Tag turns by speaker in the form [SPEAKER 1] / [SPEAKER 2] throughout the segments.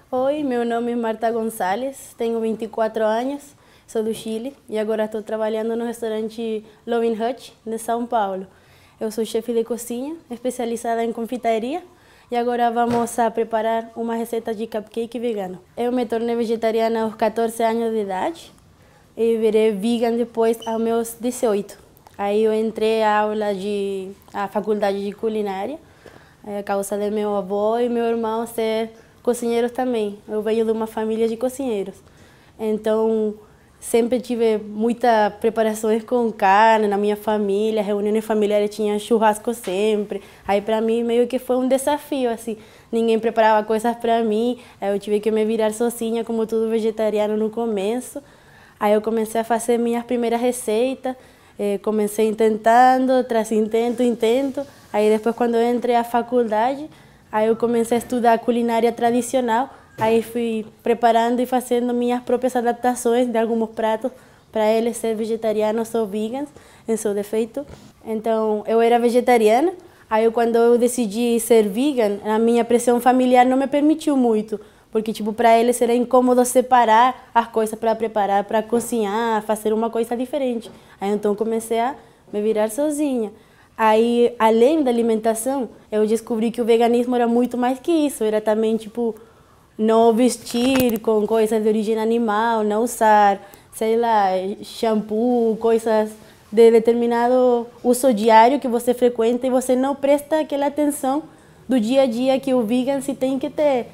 [SPEAKER 1] Oi, meu nome é Marta Gonçalves, tenho 24 anos, sou do Chile e agora estou trabalhando no restaurante Loving Hut de São Paulo. Eu sou chefe de cozinha, especializada em confeitaria e agora vamos a preparar uma receita de cupcake vegano. Eu me tornei vegetariana aos 14 anos de idade e virei vegan depois aos meus 18. Aí eu entrei à faculdade de culinária, a causa do meu avô e meu irmão ser cozinheiros também. Eu venho de uma família de cozinheiros. Então, sempre tive muitas preparações com carne na minha família, reuniões familiares tinha churrasco sempre. Aí para mim meio que foi um desafio assim. Ninguém preparava coisas para mim, eu tive que me virar sozinha como todo vegetariano no começo. Aí eu comecei a fazer minhas primeiras receitas, comecei tentando, tras intento. Aí depois quando eu entrei à faculdade, aí eu comecei a estudar culinária tradicional, aí fui preparando e fazendo minhas próprias adaptações de alguns pratos para eles ser vegetarianos ou veganos, em seu defeito. Então, eu era vegetariana, aí quando eu decidi ser vegan, a minha pressão familiar não me permitiu muito, porque tipo, para eles era incômodo separar as coisas para preparar, para cozinhar, fazer uma coisa diferente. Aí então comecei a me virar sozinha. Aí, além da alimentação, eu descobri que o veganismo era muito mais que isso. Era também, tipo, não vestir com coisas de origem animal, não usar, sei lá, shampoo, coisas de determinado uso diário que você frequenta e você não presta aquela atenção do dia a dia que o vegan se tem que ter.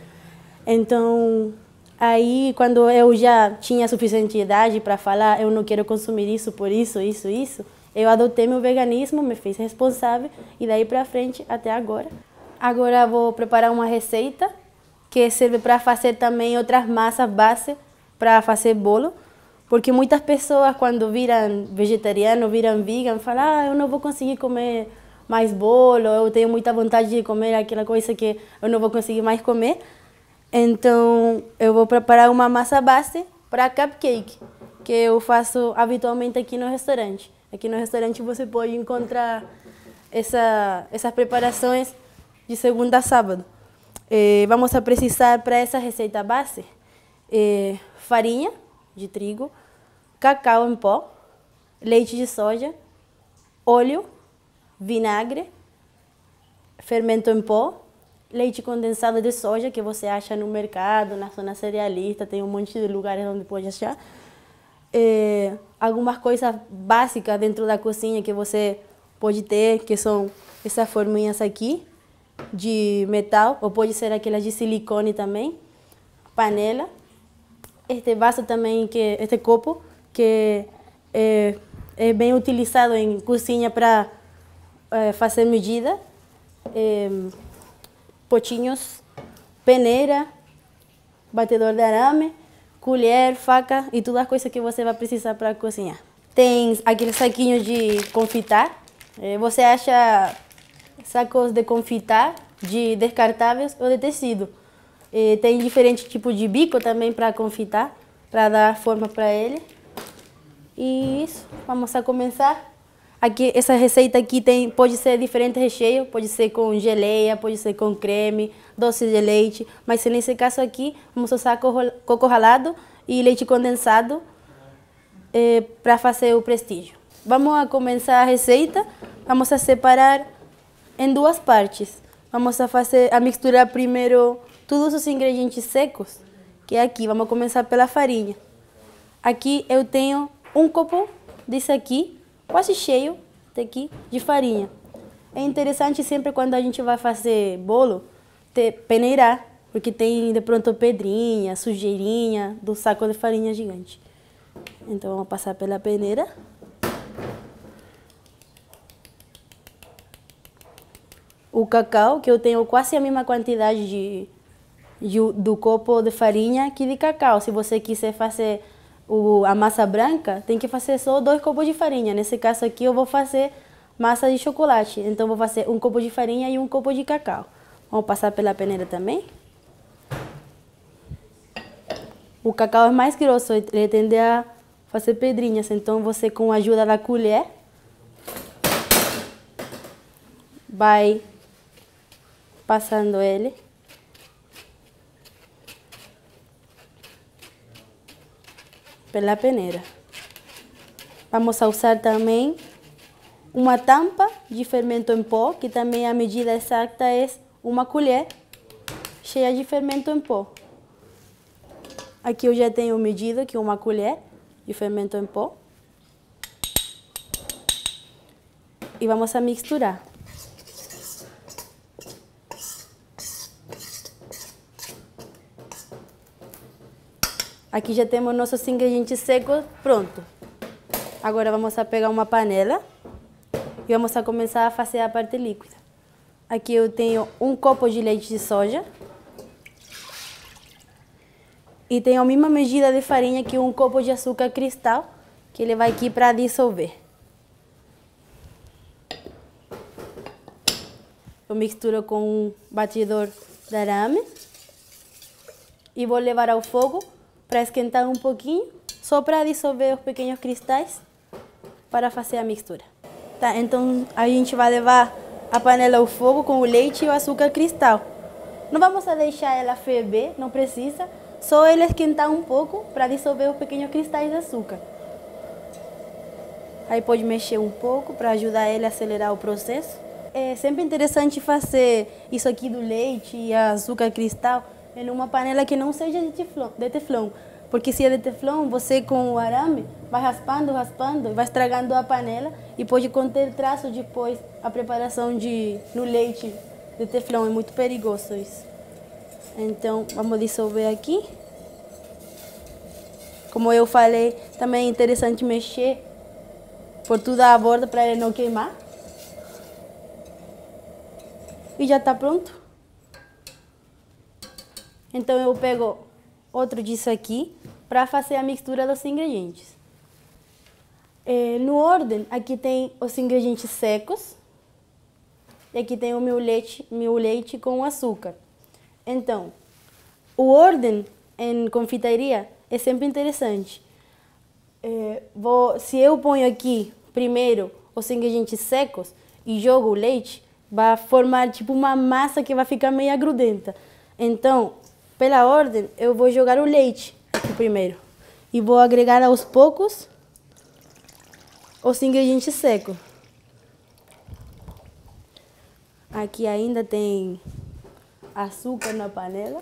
[SPEAKER 1] Então, aí, quando eu já tinha suficiente idade para falar, eu não quero consumir isso por isso, eu adotei meu veganismo, me fiz responsável e daí para frente até agora. Agora vou preparar uma receita que serve para fazer também outras massas base para fazer bolo, porque muitas pessoas quando viram vegetariano, viram vegan, falam: eu não vou conseguir comer mais bolo, eu tenho muita vontade de comer aquela coisa que eu não vou conseguir mais comer. Então, eu vou preparar uma massa base para cupcake, que eu faço habitualmente aqui no restaurante. Aqui no restaurante você pode encontrar essas preparações de segunda a sábado. Vamos a precisar para essa receita base farinha de trigo, cacau em pó, leite de soja, óleo, vinagre, fermento em pó, leite condensado de soja que você acha no mercado, na zona cerealista, tem um monte de lugares onde pode achar. Algumas coisas básicas dentro da cozinha que você pode ter, que são essas forminhas aqui de metal, ou pode ser aquelas de silicone também, panela, este vaso também, este copo, que é bem utilizado em cozinha para fazer medida, potinhos, peneira, batedor de arame, colher, faca e todas as coisas que você vai precisar para cozinhar. Tem aqueles saquinhos de confitar. Você acha sacos de confitar de descartáveis ou de tecido. Tem diferentes tipos de bico também para confitar, para dar forma para ele. E isso, vamos a começar. Aqui, essa receita aqui pode ser diferente recheio, pode ser com geleia, pode ser com creme, doce de leite, mas nesse caso aqui vamos usar coco ralado e leite condensado para fazer o prestígio. Vamos a começar a receita, vamos a separar em duas partes. Vamos a misturar primeiro todos os ingredientes secos, que é aqui. Vamos começar pela farinha. Aqui eu tenho um copo disso aqui, quase cheio daqui de farinha. É interessante sempre quando a gente vai fazer bolo, peneirar, porque tem de pronto pedrinha, sujeirinha do saco de farinha gigante. Então vamos passar pela peneira. O cacau, que eu tenho quase a mesma quantidade do copo de farinha que de cacau. Se você quiser fazer a massa branca, tem que fazer só 2 copos de farinha. Nesse caso aqui eu vou fazer massa de chocolate. Então vou fazer 1 copo de farinha e 1 copo de cacau. Vamos passar pela peneira também. O cacau é mais grosso, ele tende a fazer pedrinhas. Então você, com a ajuda da colher, vai passando ele pela peneira. Vamos a usar também uma tampa de fermento em pó, que também a medida exata é uma colher cheia de fermento em pó. Aqui eu já tenho medido aqui uma colher de fermento em pó. E vamos a misturar. Aqui já temos nossos ingredientes secos pronto. Agora vamos a pegar uma panela e vamos a começar a fazer a parte líquida. Aqui eu tenho um copo de leite de soja. E tenho a mesma medida de farinha que um copo de açúcar cristal, que ele vai aqui para dissolver. Eu misturo com um batidor de arame e vou levar ao fogo para esquentar um pouquinho, só para dissolver os pequenos cristais para fazer a mistura. Tá, então a gente vai levar a panela ao fogo com o leite e o açúcar cristal. Não vamos deixar ela ferver, não precisa, só ele esquentar um pouco para dissolver os pequenos cristais de açúcar. Aí pode mexer um pouco para ajudar ele a acelerar o processo. É sempre interessante fazer isso aqui do leite e açúcar cristal em uma panela que não seja de teflon. Porque se é de teflon, você com o arame vai raspando, vai estragando a panela e pode conter traços depois a preparação no leite de teflon. É muito perigoso isso. Então, vamos dissolver aqui. Como eu falei, também é interessante mexer por toda a borda para ele não queimar. E já está pronto. Então, eu pego outro disso aqui para fazer a mistura dos ingredientes. No ordem, aqui tem os ingredientes secos. E aqui tem o meu leite com açúcar. Então, o ordem em confeitaria é sempre interessante. Se eu ponho aqui primeiro os ingredientes secos e jogo o leite, vai formar tipo uma massa que vai ficar meio grudenta. Então, pela ordem, eu vou jogar o leite aqui primeiro e vou agregar aos poucos os ingredientes secos. Aqui ainda tem açúcar na panela.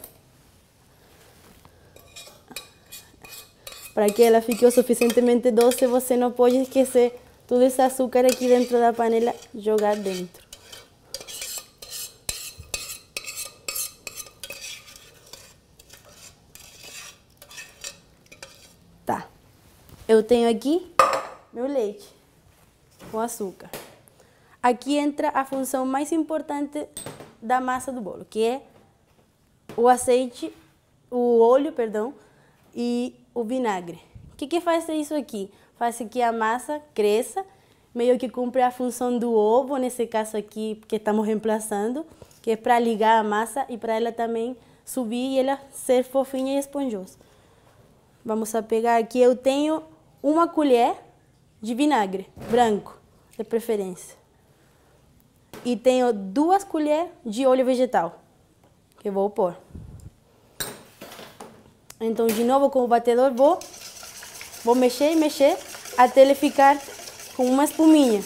[SPEAKER 1] Para que ela fique o suficientemente doce, você não pode esquecer todo esse açúcar aqui dentro da panela, jogar dentro. Tá. Eu tenho aqui meu leite com açúcar. Aqui entra a função mais importante da massa do bolo, que é o azeite, o óleo, perdão, e o vinagre. O que faz isso aqui? Faz que a massa cresça, meio que cumpre a função do ovo, nesse caso aqui que estamos reemplaçando, que é para ligar a massa e para ela também subir e ela ser fofinha e esponjosa. Vamos a pegar aqui, eu tenho uma colher de vinagre branco, de preferência. E tenho 2 colheres de óleo vegetal, que eu vou pôr. Então, de novo, com o batedor, vou mexer e mexer até ele ficar com uma espuminha.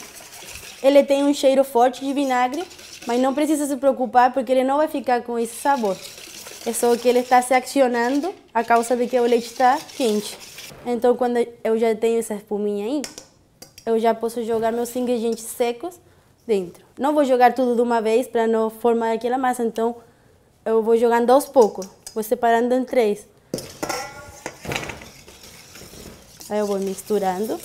[SPEAKER 1] Ele tem um cheiro forte de vinagre, mas não precisa se preocupar porque ele não vai ficar com esse sabor. É só que ele está se acionando a causa de que o leite está quente. Então, quando eu já tenho essa espuminha aí, eu já posso jogar meus ingredientes secos dentro. Não vou jogar tudo de uma vez para não formar aquela massa, então eu vou jogando aos poucos, vou separando em 3. Aí eu vou misturando.